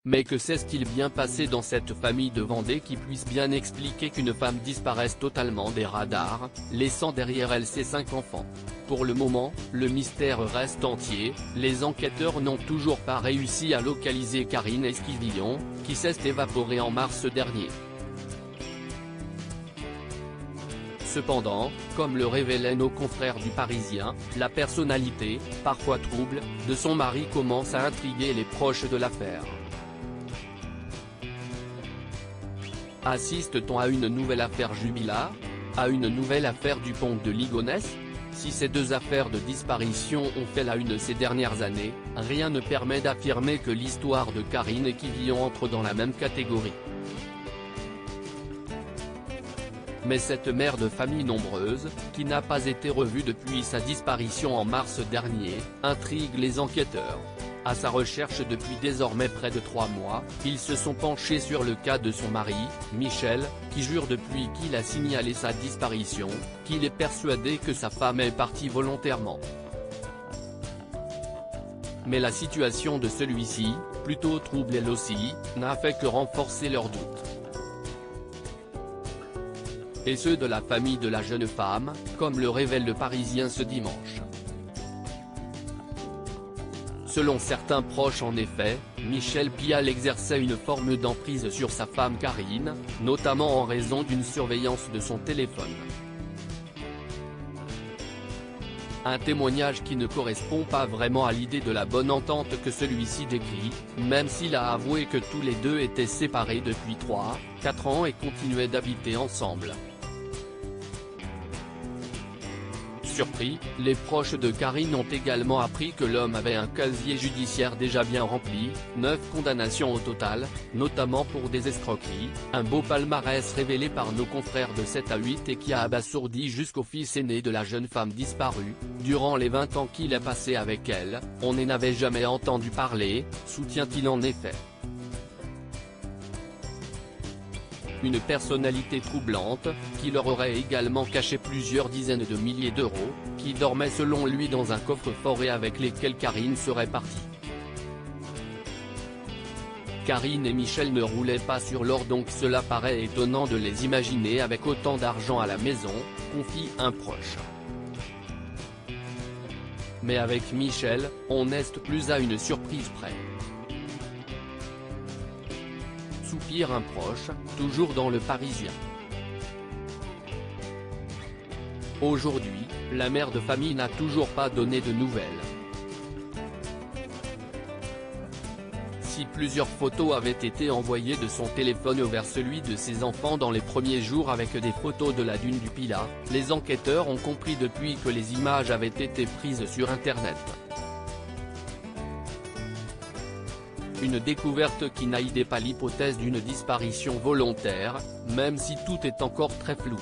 Mais que s'est-il bien passé dans cette famille de Vendée qui puisse bien expliquer qu'une femme disparaisse totalement des radars, laissant derrière elle ses 5 enfants? Pour le moment, le mystère reste entier, les enquêteurs n'ont toujours pas réussi à localiser Karine Esquivillon, qui s'est évaporée en mars dernier. Cependant, comme le révélaient nos confrères du Parisien, la personnalité, parfois trouble, de son mari commence à intriguer les proches de l'affaire. Assiste-t-on à une nouvelle affaire Jubilard? À une nouvelle affaire Dupont de Ligonnès? Si ces deux affaires de disparition ont fait la une ces dernières années, rien ne permet d'affirmer que l'histoire de Karine Esquivillon entre dans la même catégorie. Mais cette mère de famille nombreuse, qui n'a pas été revue depuis sa disparition en mars dernier, intrigue les enquêteurs. À sa recherche depuis désormais près de 3 mois, ils se sont penchés sur le cas de son mari, Michel, qui jure depuis qu'il a signalé sa disparition, qu'il est persuadé que sa femme est partie volontairement. Mais la situation de celui-ci, plutôt trouble elle aussi, n'a fait que renforcer leurs doutes. Et ceux de la famille de la jeune femme, comme le révèle le Parisien ce dimanche. Selon certains proches en effet, Michel Pial exerçait une forme d'emprise sur sa femme Karine, notamment en raison d'une surveillance de son téléphone. Un témoignage qui ne correspond pas vraiment à l'idée de la bonne entente que celui-ci décrit, même s'il a avoué que tous les deux étaient séparés depuis 3-4 ans et continuaient d'habiter ensemble. Surpris, les proches de Karine ont également appris que l'homme avait un casier judiciaire déjà bien rempli, 9 condamnations au total, notamment pour des escroqueries, un beau palmarès révélé par nos confrères de 7 à 8 et qui a abasourdi jusqu'au fils aîné de la jeune femme disparue. Durant les 20 ans qu'il a passé avec elle, on n'en avait jamais entendu parler, soutient-il en effet. Une personnalité troublante, qui leur aurait également caché plusieurs dizaines de milliers d'euros, qui dormaient selon lui dans un coffre-fort et avec lesquels Karine serait partie. Karine et Michel ne roulaient pas sur l'or, donc cela paraît étonnant de les imaginer avec autant d'argent à la maison, confie un proche. Mais avec Michel, on n'est plus à une surprise près. Soupire un proche, toujours dans le Parisien. Aujourd'hui, la mère de famille n'a toujours pas donné de nouvelles. Si plusieurs photos avaient été envoyées de son téléphone vers celui de ses enfants dans les premiers jours avec des photos de la dune du Pilat, les enquêteurs ont compris depuis que les images avaient été prises sur Internet. Une découverte qui n'aidait pas l'hypothèse d'une disparition volontaire, même si tout est encore très flou.